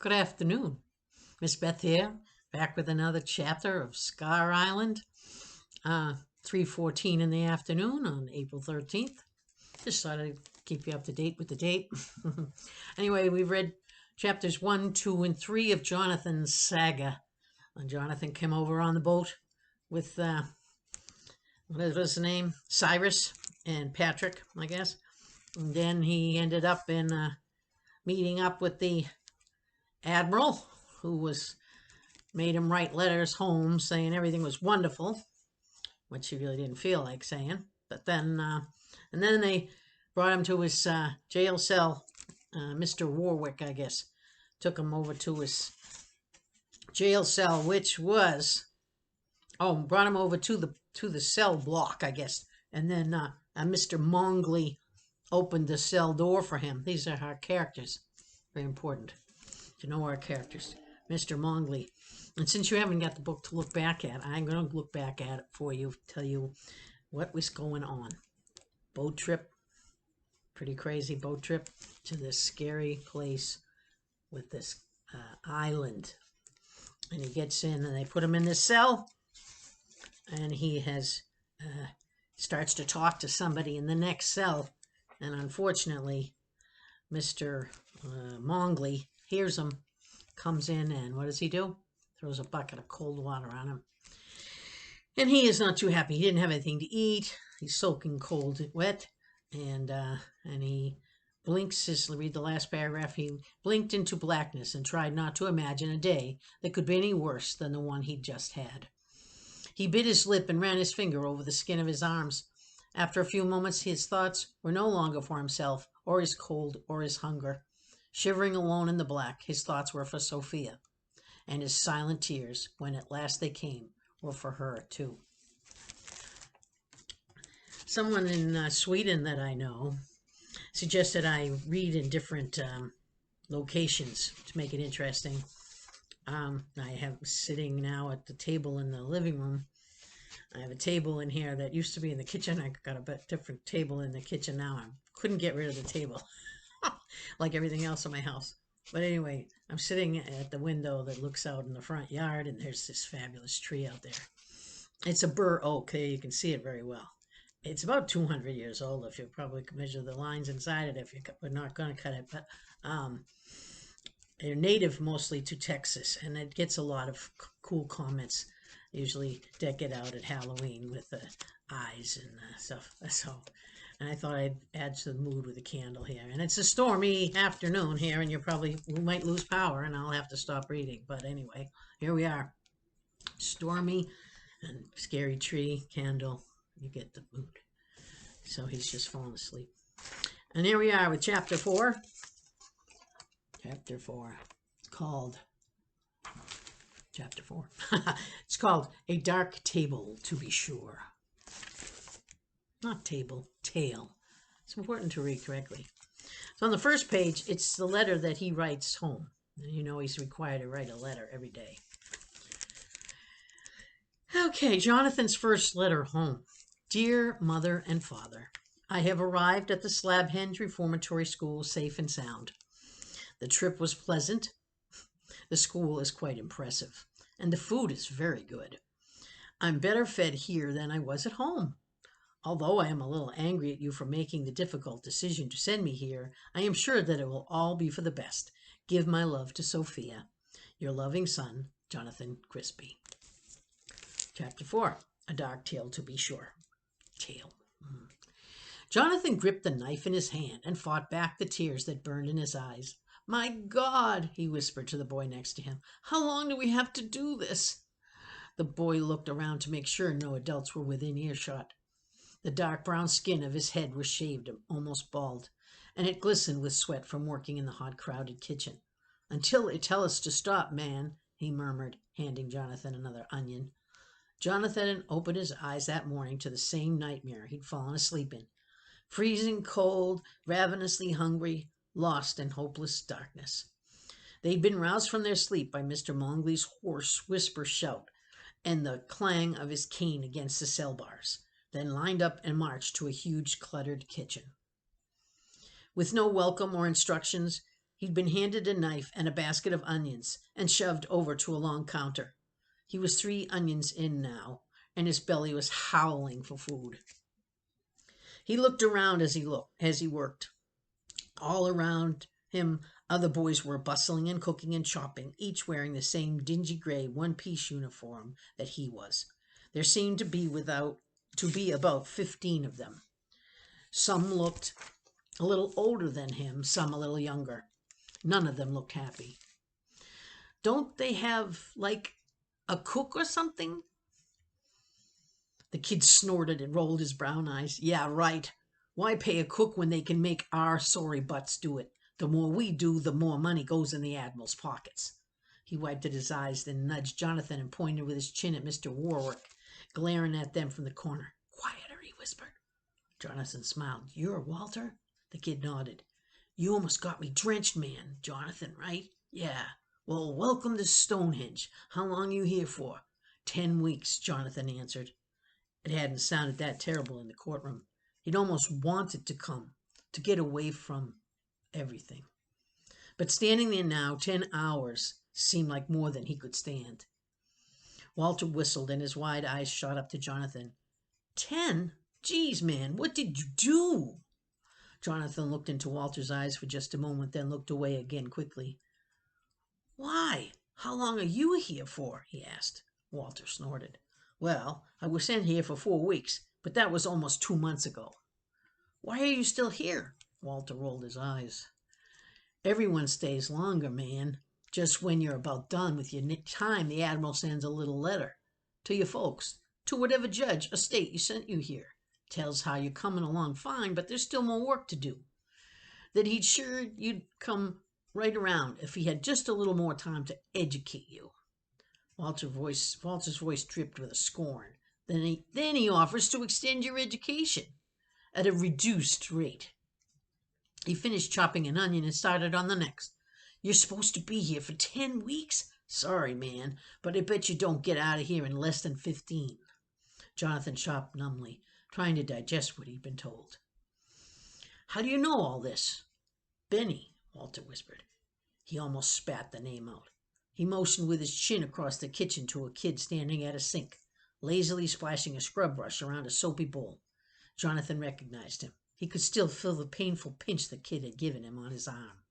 Good afternoon. Miss Beth here, back with another chapter of Scar Island. 3:14 in the afternoon on April 13th. Just thought I'd keep you up to date with the date. Anyway, we've read chapters 1, 2, and 3 of Jonathan's saga. Jonathan came over on the boat with, what was his name? Cyrus and Patrick, I guess. And then he ended up in meeting up with the admiral, who made him write letters home saying everything was wonderful, which he really didn't feel like saying. But then, and then they brought him to his jail cell. Mr. Warwick, I guess, took him over to his jail cell, which was, brought him over to the cell block, I guess. And then Mr. Mongley opened the cell door for him. These are our characters. Very important to know our characters. Mr. Mongley. And since you haven't got the book to look back at, I'm going to look back at it for you, tell you what was going on. Boat trip, pretty crazy boat trip to this scary place with this island. And he gets in and they put him in this cell, and he starts to talk to somebody in the next cell. And unfortunately, Mr. Mongley hears him, comes in, and what does he do? Throws a bucket of cold water on him. And he is not too happy. He didn't have anything to eat. He's soaking cold, wet, and he blinks. Read the last paragraph. He blinked into blackness and tried not to imagine a day that could be any worse than the one he'd just had. He bit his lip and ran his finger over the skin of his arms. After a few moments, his thoughts were no longer for himself, or his cold, or his hunger. Shivering alone in the black, his thoughts were for Sophia, and his silent tears, when at last they came, were for her too. Someone in Sweden that I know suggested I read in different locations to make it interesting. I have sitting now at the table in the living room. I have a table in here that used to be in the kitchen. I got a different table in the kitchen now. I couldn't get rid of the table. Like everything else in my house. But anyway, I'm sitting at the window that looks out in the front yard, and there's this fabulous tree out there. It's a bur oak. There you can see it very well. It's about 200 years old if you probably could measure the lines inside it if we're not going to cut it. But they're native mostly to Texas, and it gets a lot of cool comments. Usually deck it out at Halloween with the eyes and stuff. And I thought I'd add to the mood with a candle here. And it's a stormy afternoon here, and we might lose power, and I'll have to stop reading. But anyway, here we are. Stormy and scary tree, candle. You get the mood. So he's just fallen asleep. And here we are with chapter 4. Chapter 4. It's called... Chapter 4. It's called A Dark Table, to be sure. Not table, tale. It's important to read correctly. So on the first page, it's the letter that he writes home. And you know he's required to write a letter every day. Okay, Jonathan's first letter home. Dear Mother and Father, I have arrived at the Slabhenge Reformatory School safe and sound. The trip was pleasant. The school is quite impressive, and the food is very good. I'm better fed here than I was at home. Although I am a little angry at you for making the difficult decision to send me here, I am sure that it will all be for the best. Give my love to Sophia. Your loving son, Jonathan Crispy. Chapter 4. A Dark Tale, to be sure. Tale. Jonathan gripped the knife in his hand and fought back the tears that burned in his eyes. My God, he whispered to the boy next to him. How long do we have to do this? The boy looked around to make sure no adults were within earshot. The dark brown skin of his head was shaved, almost bald, and it glistened with sweat from working in the hot, crowded kitchen. Until they tell us to stop, man, he murmured, handing Jonathan another onion. Jonathan opened his eyes that morning to the same nightmare he'd fallen asleep in. Freezing cold, ravenously hungry, lost in hopeless darkness. They'd been roused from their sleep by Mr. Mongley's hoarse whisper shout and the clang of his cane against the cell bars, then lined up and marched to a huge cluttered kitchen. With no welcome or instructions, He'd been handed a knife and a basket of onions and shoved over to a long counter. He was 3 onions in now, and his belly was howling for food. He looked around as he worked. All around him, other boys were bustling and cooking and chopping, each wearing the same dingy gray one-piece uniform that he was. There seemed to be about 15 of them. Some looked a little older than him, some a little younger. None of them looked happy. Don't they have, like, a cook or something? The kid snorted and rolled his brown eyes. Yeah, right. Why pay a cook when they can make our sorry butts do it? The more we do, the more money goes in the Admiral's pockets. He wiped at his eyes, then nudged Jonathan and pointed with his chin at Mr. Warwick, glaring at them from the corner. Quieter, he whispered. Jonathan smiled. You're Walter? The kid nodded. You almost got me drenched, man. Jonathan, right? Yeah. Well, welcome to Stonehenge. How long you here for? 10 weeks, Jonathan answered. It hadn't sounded that terrible in the courtroom. He'd almost wanted to come, to get away from everything. But standing there now, 10 hours, seemed like more than he could stand. Walter whistled, and his wide eyes shot up to Jonathan. 10? Geez, man, what did you do? Jonathan looked into Walter's eyes for just a moment, then looked away again quickly. Why? How long are you here for? He asked. Walter snorted. Well, I was sent here for 4 weeks, but that was almost 2 months ago. Why are you still here? Walter rolled his eyes. Everyone stays longer, man. Just when you're about done with your time, the Admiral sends a little letter to your folks, to whatever judge or state you sent you here. Tells how you're coming along fine, but there's still more work to do. That he'd sure you'd come right around if he had just a little more time to educate you. Walter's voice dripped with a scorn. Then he offers to extend your education at a reduced rate. He finished chopping an onion and started on the next. You're supposed to be here for 10 weeks? Sorry, man, but I bet you don't get out of here in less than 15. Jonathan chopped numbly, trying to digest what he'd been told. How do you know all this? Benny, Walter whispered. He almost spat the name out. He motioned with his chin across the kitchen to a kid standing at a sink, lazily splashing a scrub brush around a soapy bowl. Jonathan recognized him. He could still feel the painful pinch the kid had given him on his arm.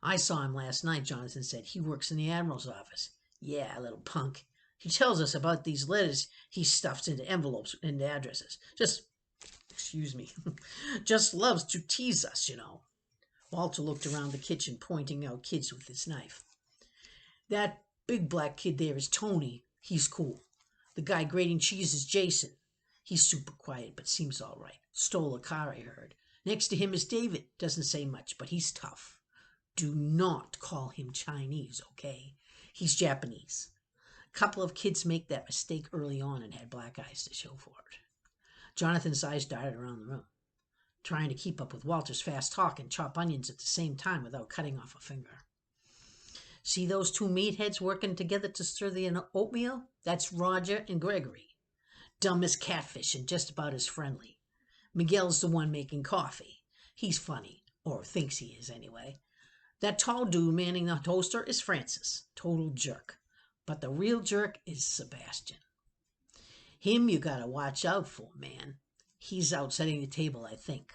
I saw him last night, Jonathan said. He works in the Admiral's office. Yeah, little punk. He tells us about these letters he stuffs into envelopes and addresses. Just loves to tease us, you know. Walter looked around the kitchen, pointing out kids with his knife. That big black kid there is Tony. He's cool. The guy grating cheese is Jason. He's super quiet, but seems all right. Stole a car, I heard. Next to him is David. Doesn't say much, but he's tough. Do not call him Chinese, okay? He's Japanese. A couple of kids make that mistake early on and had black eyes to show for it. Jonathan's eyes darted around the room, trying to keep up with Walter's fast talk and chop onions at the same time without cutting off a finger. See those 2 meatheads working together to stir the oatmeal? That's Roger and Gregory. Dumb as catfish and just about as friendly. Miguel's the one making coffee. He's funny, or thinks he is anyway. That tall dude manning the toaster is Francis. Total jerk. But the real jerk is Sebastian. Him you gotta watch out for, man. He's out setting the table, I think.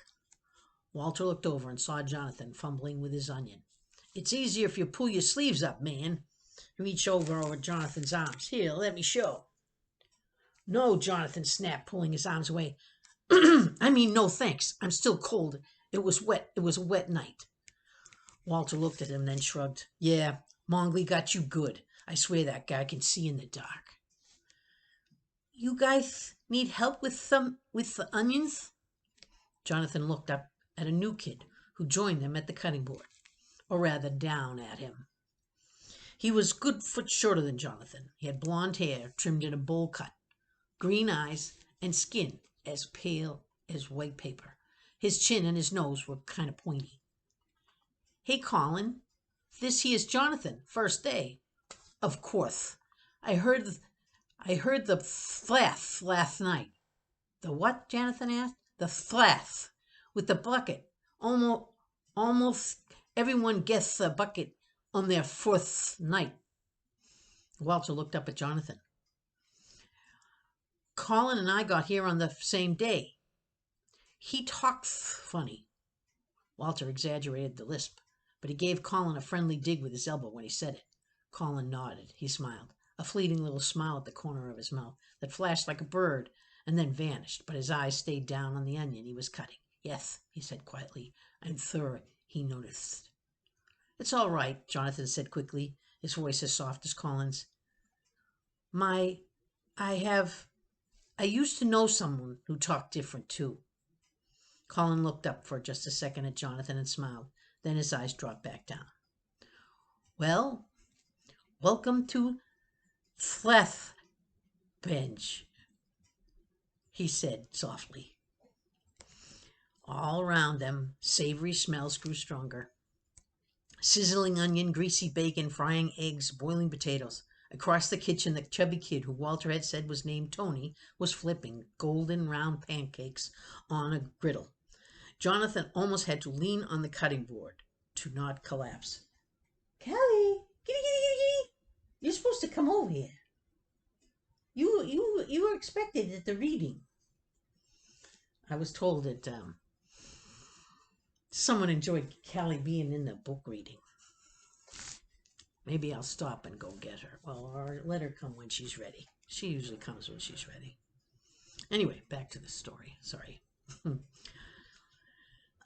Walter looked over and saw Jonathan fumbling with his onion. It's easier if you pull your sleeves up, man. He reached over Jonathan's arms. Here, let me show. No, Jonathan snapped, pulling his arms away. I mean, no thanks. I'm still cold. It was wet. It was a wet night. Walter looked at him, then shrugged. Yeah, Mongly got you good. I swear that guy can see in the dark. You guys need help with the onions? Jonathan looked up at a new kid who joined them at the cutting board, or rather down at him. He was a good foot shorter than Jonathan. He had blonde hair trimmed in a bowl cut, green eyes, and skin as pale as white paper. His chin and his nose were kind of pointy. Hey, Colin, this here's Jonathan, first day. Of course. I heard the flath last night. The what? Jonathan asked. The flath with the bucket. Almost Everyone gets a bucket on their fourth night. Walter looked up at Jonathan. Colin and I got here on the same day. He talks funny. Walter exaggerated the lisp, but he gave Colin a friendly dig with his elbow when he said it. Colin nodded. He smiled, a fleeting little smile at the corner of his mouth that flashed like a bird and then vanished, but his eyes stayed down on the onion he was cutting. Yes, he said quietly. I'm sure he noticed. It's all right, Jonathan said quickly, his voice as soft as Colin's. I used to know someone who talked different too. Colin looked up for just a second at Jonathan and smiled. Then his eyes dropped back down. Well, welcome to Slethbenge, he said softly. All around them, savory smells grew stronger. Sizzling onion, greasy bacon, frying eggs, boiling potatoes. Across the kitchen, the chubby kid who Walter had said was named Tony was flipping golden round pancakes on a griddle. Jonathan almost had to lean on the cutting board to not collapse. Callie, giddy. You're supposed to come over here. You were expected at the reading. I was told that someone enjoyed Callie being in the book reading. Maybe I'll stop and go get her. Well, or let her come when she's ready. She usually comes when she's ready. Anyway, back to the story. Sorry.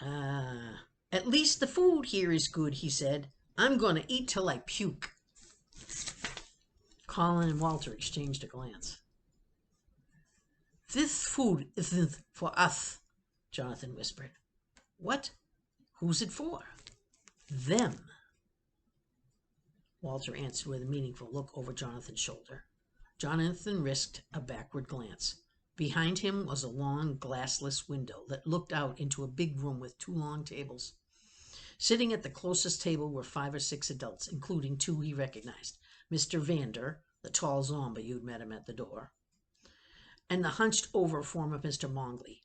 At least the food here is good, he said. I'm going to eat till I puke. Colin and Walter exchanged a glance. This food isn't for us, Jonathan whispered. What? Who's it for? Them. Walter answered with a meaningful look over Jonathan's shoulder. Jonathan risked a backward glance. Behind him was a long, glassless window that looked out into a big room with 2 long tables. Sitting at the closest table were 5 or 6 adults, including 2 he recognized, Mr. Vander, the tall zombie you'd met him at the door, and the hunched-over form of Mr. Mongley.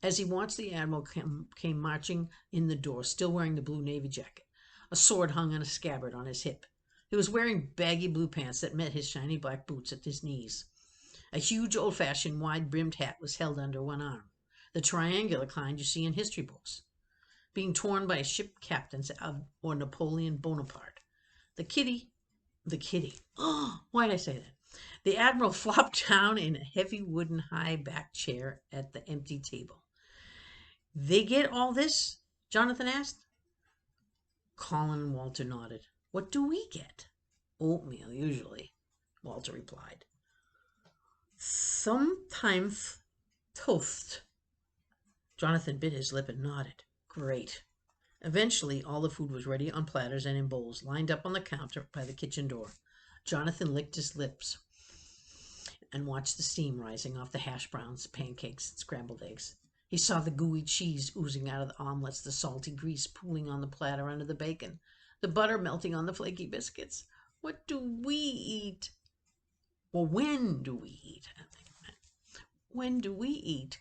As he watched, the Admiral came marching in the door, still wearing the blue navy jacket. A sword hung in a scabbard on his hip. He was wearing baggy blue pants that met his shiny black boots at his knees. A huge, old-fashioned, wide-brimmed hat was held under one arm, the triangular kind you see in history books, being torn by ship captains or Napoleon Bonaparte. The kitty. Oh, why'd I say that? The Admiral flopped down in a heavy wooden high-backed chair at the empty table. They get all this? Jonathan asked. Colin and Walter nodded. What do we get? Oatmeal, usually, Walter replied. Sometimes toast. Jonathan bit his lip and nodded. Great. Eventually, all the food was ready on platters and in bowls, lined up on the counter by the kitchen door. Jonathan licked his lips and watched the steam rising off the hash browns, pancakes, and scrambled eggs. He saw the gooey cheese oozing out of the omelets, the salty grease pooling on the platter under the bacon, the butter melting on the flaky biscuits. What do we eat? Well, when do we eat? When do we eat?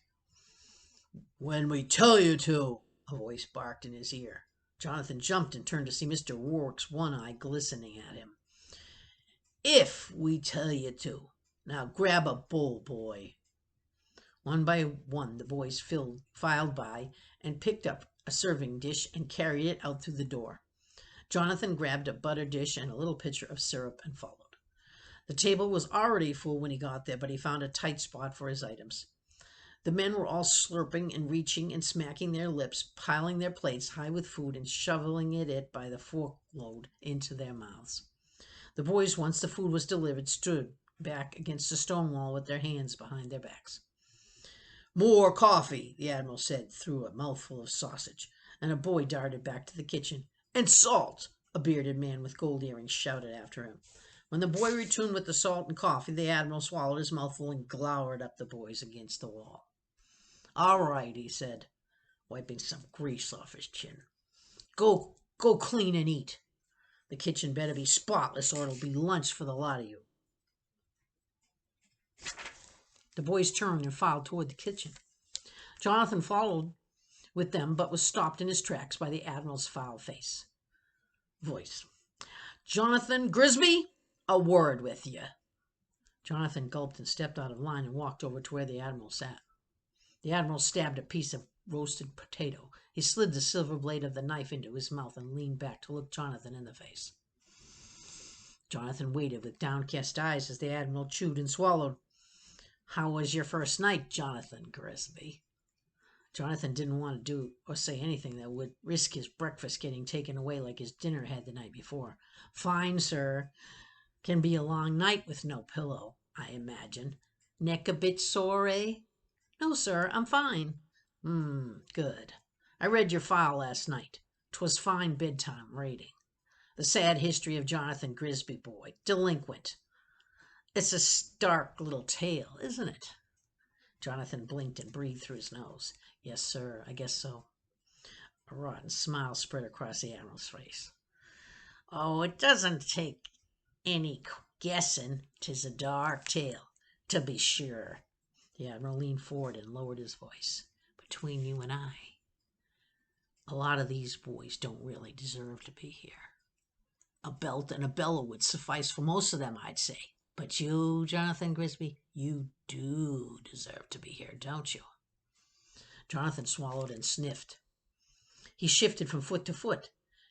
When we tell you to, a voice barked in his ear. Jonathan jumped and turned to see Mr. Rourke's one eye glistening at him. If we tell you to. Now grab a bowl, boy. One by one, the boys filed by and picked up a serving dish and carried it out through the door. Jonathan grabbed a butter dish and a little pitcher of syrup and followed. The table was already full when he got there, but he found a tight spot for his items. The men were all slurping and reaching and smacking their lips, piling their plates high with food and shoveling it by the forkload into their mouths. The boys, once the food was delivered, stood back against the stone wall with their hands behind their backs. More coffee, the Admiral said through a mouthful of sausage, and a boy darted back to the kitchen. And salt, a bearded man with gold earrings shouted after him. When the boy returned with the salt and coffee, the Admiral swallowed his mouthful and glowered up the boys against the wall. All right, he said, wiping some grease off his chin. Go clean and eat. The kitchen better be spotless or it'll be lunch for the lot of you. The boys turned and filed toward the kitchen. Jonathan followed with them, but was stopped in his tracks by the Admiral's foul face. voice. "Jonathan Grisby, a word with you." Jonathan gulped and stepped out of line and walked over to where the Admiral sat. The Admiral stabbed a piece of roasted potato. He slid the silver blade of the knife into his mouth and leaned back to look Jonathan in the face. Jonathan waited with downcast eyes as the Admiral chewed and swallowed. "How was your first night, Jonathan Grisby?" Jonathan didn't want to do or say anything that would risk his breakfast getting taken away like his dinner had the night before. "Fine, sir. Can be a long night with no pillow, I imagine. Neck a bit sore, eh?" "No, sir, I'm fine." Good. I read your file last night. 'Twas fine bedtime reading. The sad history of Jonathan Grisby, boy. Delinquent. It's a stark little tale, isn't it?" Jonathan blinked and breathed through his nose. "Yes, sir, I guess so." A rotten smile spread across the Admiral's face. "Oh, it doesn't take any guessing. 'Tis a dark tale, to be sure." The Admiral leaned forward and lowered his voice. "Between you and I, a lot of these boys don't really deserve to be here. A belt and a bellow would suffice for most of them, I'd say. But you, Jonathan Grisby, you do deserve to be here, don't you?" Jonathan swallowed and sniffed. He shifted from foot to foot.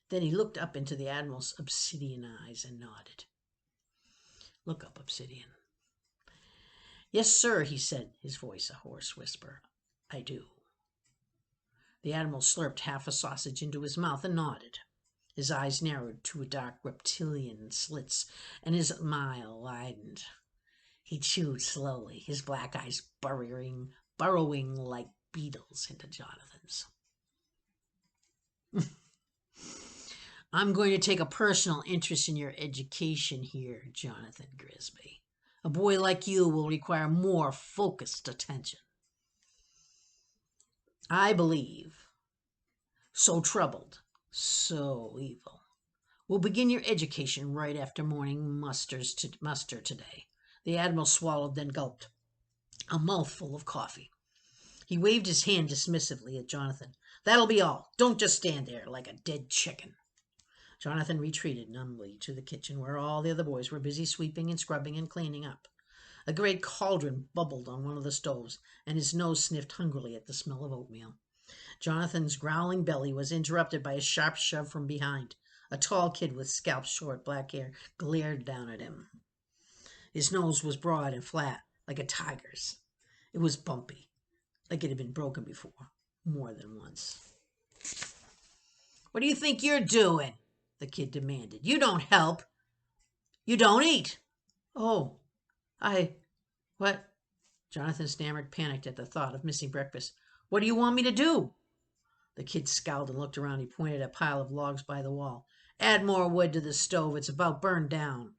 Then he looked up into the Admiral's obsidian eyes and nodded. "Look up, Obsidian." "Yes, sir," he said, his voice a hoarse whisper. "I do." The Admiral slurped half a sausage into his mouth and nodded. His eyes narrowed to dark reptilian slits, and his smile widened. He chewed slowly, his black eyes burrowing like beetles into Jonathan's. "I'm going to take a personal interest in your education here, Jonathan Grisby. A boy like you will require more focused attention. I believe, so troubled, so evil. We'll begin your education right after morning muster today." The Admiral swallowed, then gulped a mouthful of coffee. He waved his hand dismissively at Jonathan. "That'll be all. Don't just stand there like a dead chicken." Jonathan retreated numbly to the kitchen, where all the other boys were busy sweeping and scrubbing and cleaning up. A great cauldron bubbled on one of the stoves, and his nose sniffed hungrily at the smell of oatmeal. Jonathan's growling belly was interrupted by a sharp shove from behind. A tall kid with scalp short black hair glared down at him. His nose was broad and flat, like a tiger's. It was bumpy, like it had been broken before, more than once. "What do you think you're doing?" the kid demanded. "You don't help. You don't eat." "Oh, what?" Jonathan stammered, panicked at the thought of missing breakfast. "What do you want me to do?" The kid scowled and looked around. He pointed at a pile of logs by the wall. "Add more wood to the stove. It's about burned down."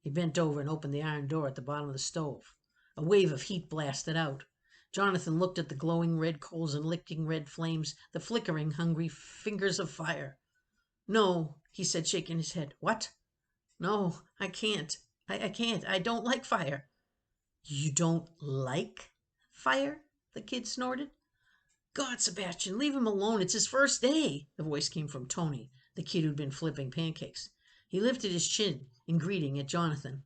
He bent over and opened the iron door at the bottom of the stove. A wave of heat blasted out. Jonathan looked at the glowing red coals and licking red flames, the flickering, hungry fingers of fire. "No," he said, shaking his head. "What?" "No, I can't. I can't. I don't like fire." "You don't like fire?" the kid snorted. "God, Sebastian, leave him alone. It's his first day." The voice came from Tony, the kid who'd been flipping pancakes. He lifted his chin in greeting at Jonathan,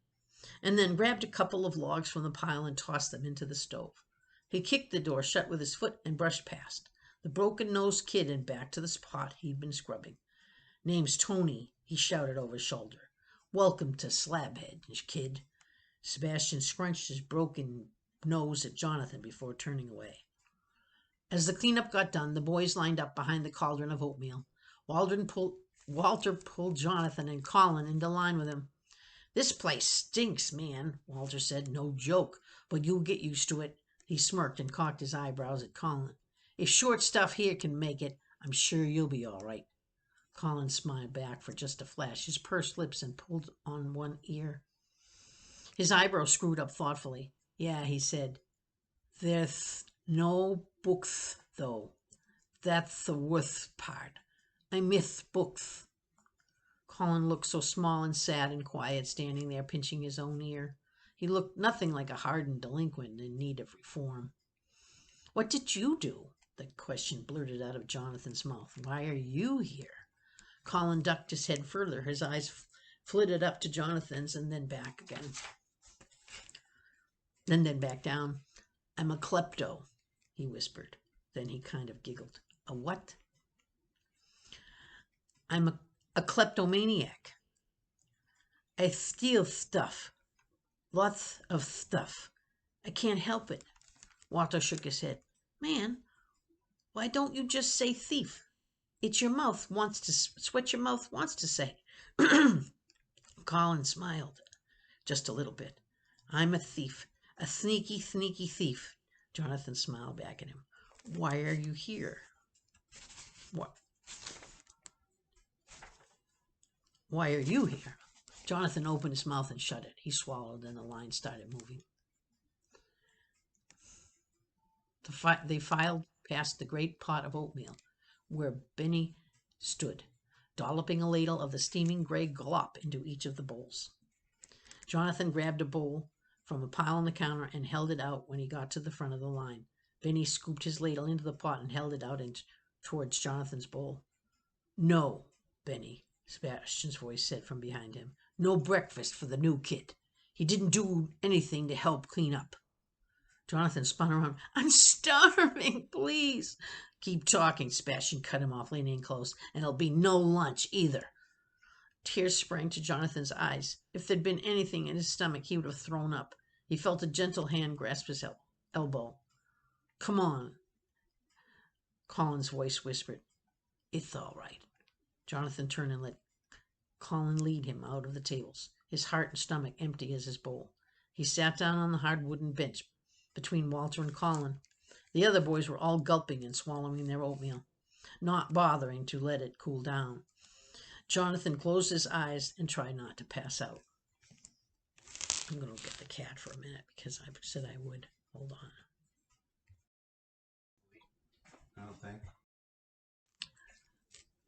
and then grabbed a couple of logs from the pile and tossed them into the stove. He kicked the door shut with his foot and brushed past the broken-nosed kid and back to the spot he'd been scrubbing. "Name's Tony," he shouted over his shoulder. "Welcome to Slabhead, kid." Sebastian scrunched his broken nose at Jonathan before turning away. As the cleanup got done, the boys lined up behind the cauldron of oatmeal. Walter pulled Jonathan and Colin into line with him. "This place stinks, man," Walter said. "No joke, but you'll get used to it." He smirked and cocked his eyebrows at Colin. "If short stuff here can make it, I'm sure you'll be all right." Colin smiled back for just a flash, his pursed lips and pulled on one ear. His eyebrows screwed up thoughtfully. "Yeah," he said. "There'th no books, though. That's the worst part. I miss books." Colin looked so small and sad and quiet, standing there pinching his own ear. He looked nothing like a hardened delinquent in need of reform. "What did you do?" The question blurted out of Jonathan's mouth. "Why are you here?" Colin ducked his head further. His eyes flitted up to Jonathan's and then back again. And then back down. I'm a klepto, he whispered. Then he kind of giggled. A what? I'm a kleptomaniac. I steal stuff. Lots of stuff. I can't help it. Walter shook his head. Man, why don't you just say thief? It's your mouth wants to. It's what your mouth wants to say. Colin smiled, just a little bit. I'm a thief, a sneaky, sneaky thief. Jonathan smiled back at him. Why are you here? What? Why are you here? Jonathan opened his mouth and shut it. He swallowed, and the line started moving. They filed past the great pot of oatmeal, where Benny stood, dolloping a ladle of the steaming gray glop into each of the bowls. Jonathan grabbed a bowl from a pile on the counter and held it out when he got to the front of the line. Benny scooped his ladle into the pot and held it out towards Jonathan's bowl. No, Benny, Sebastian's voice said from behind him. No breakfast for the new kid. He didn't do anything to help clean up. Jonathan spun around. I'm starving, please. Keep talking, Sebastian cut him off, leaning close. And there'll be no lunch either. Tears sprang to Jonathan's eyes. If there'd been anything in his stomach, he would have thrown up. He felt a gentle hand grasp his elbow. Come on, Colin's voice whispered. It's all right. Jonathan turned and let Colin lead him out of the tables, his heart and stomach empty as his bowl. He sat down on the hard wooden bench between Walter and Colin. The other boys were all gulping and swallowing their oatmeal, not bothering to let it cool down. Jonathan closed his eyes and tried not to pass out. I'm going to get the cat for a minute because I said I would. Hold on. I don't think.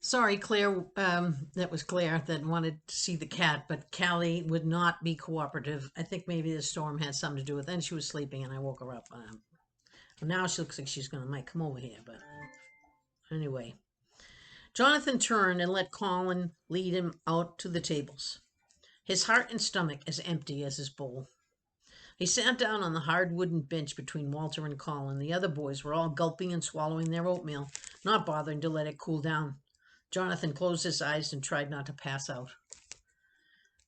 Sorry, Claire. That was Claire that wanted to see the cat, but Callie would not be cooperative. I think maybe the storm had something to do with it. And she was sleeping, and I woke her up. Now she looks like she's might come over here, but anyway. Jonathan turned and let Colin lead him out to the tables, his heart and stomach as empty as his bowl. He sat down on the hard wooden bench between Walter and Colin. The other boys were all gulping and swallowing their oatmeal, not bothering to let it cool down. Jonathan closed his eyes and tried not to pass out.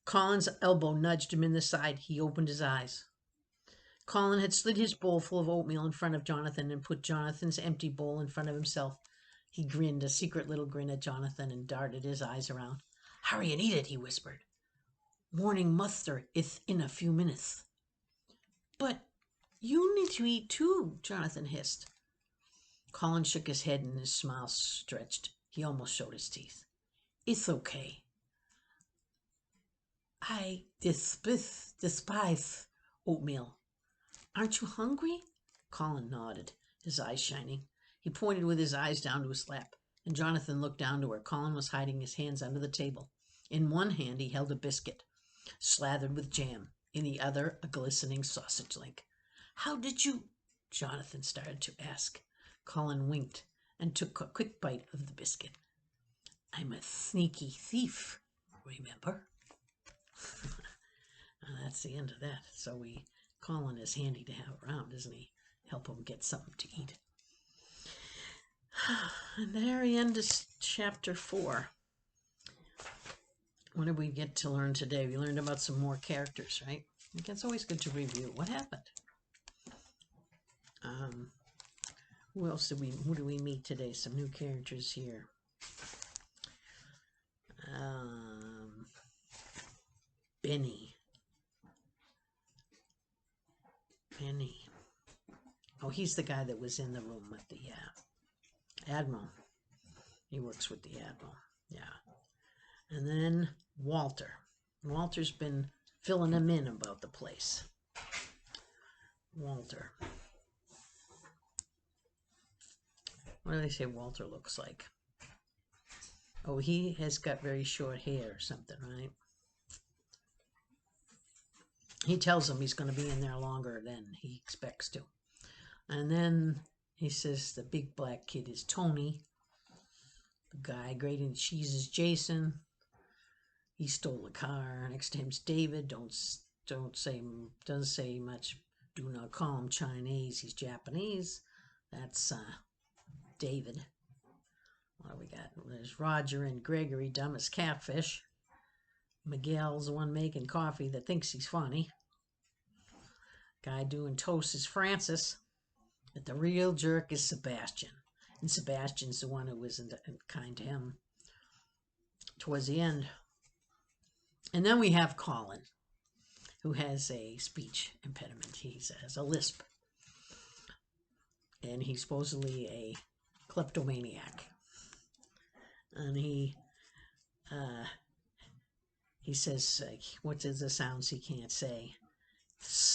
Colin's elbow nudged him in the side. He opened his eyes. Colin had slid his bowl full of oatmeal in front of Jonathan and put Jonathan's empty bowl in front of himself. He grinned, a secret little grin at Jonathan, and darted his eyes around. Hurry and eat it, he whispered. Morning muster is in a few minutes. But you need to eat too, Jonathan hissed. Colin shook his head and his smile stretched. He almost showed his teeth. It's okay. I despise oatmeal. Aren't you hungry? Colin nodded, his eyes shining. He pointed with his eyes down to his lap, and Jonathan looked down to where Colin was hiding his hands under the table. In one hand he held a biscuit, slathered with jam. In the other, a glistening sausage link. How did you? Jonathan started to ask. Colin winked and took a quick bite of the biscuit. I'm a sneaky thief, remember? That's the end of that. So Colin is handy to have around, isn't he? Help him get something to eat. And there he ends chapter 4. What did we get to learn today? We learned about some more characters, right? I think it's always good to review. What happened? Who else who do we meet today? Some new characters here. Benny. Oh, he's the guy that was in the room with the Admiral. He works with the Admiral. Yeah. And then Walter. Walter's been filling him in about the place. Walter. What do they say Walter looks like? Oh, he has got very short hair or something, right? He tells him he's going to be in there longer than he expects to. And then he says the big black kid is Tony. The guy grating cheese is Jason. He stole a car. Next name's David. Doesn't say much. Do not call him Chinese. He's Japanese. That's David. What do we got? There's Roger and Gregory, dumb as catfish. Miguel's the one making coffee that thinks he's funny. Guy doing toast is Francis. But the real jerk is Sebastian. And Sebastian's the one who isn't kind to him towards the end. And then we have Colin, who has a speech impediment. He has a lisp. And he's supposedly a kleptomaniac. And he says, what is the sounds he can't say?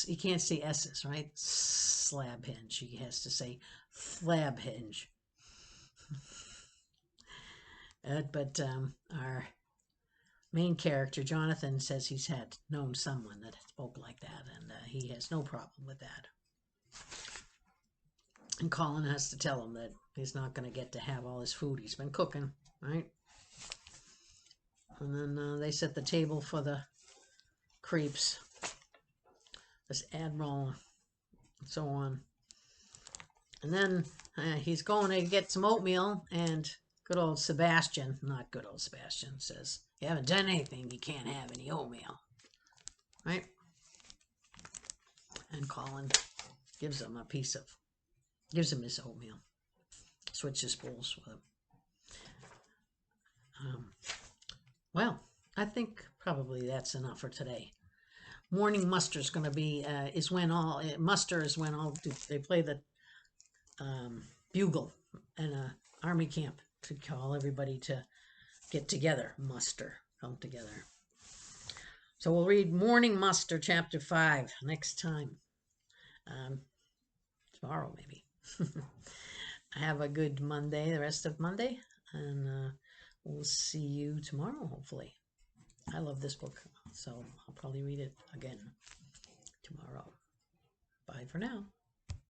He can't say S's, right? Slab hinge. He has to say flab hinge. But our main character, Jonathan, says he's known someone that spoke like that, and he has no problem with that. And Colin has to tell him that he's not going to get to have all his food he's been cooking, right? And then they set the table for the creeps. This admiral, and so on. And then he's going to get some oatmeal, and good old Sebastian, not good old Sebastian, says, you haven't done anything, you can't have any oatmeal. Right? And Colin gives him his oatmeal. Switches bowls with him. Well, I think probably that's enough for today. Morning muster is going to be muster is when they play the bugle in a army camp to call everybody to get together. Muster, come together. So we'll read Morning Muster chapter 5 next time. Tomorrow maybe. Have a good Monday, the rest of Monday, and we'll see you tomorrow hopefully. I love this book, so I'll probably read it again tomorrow. Bye for now.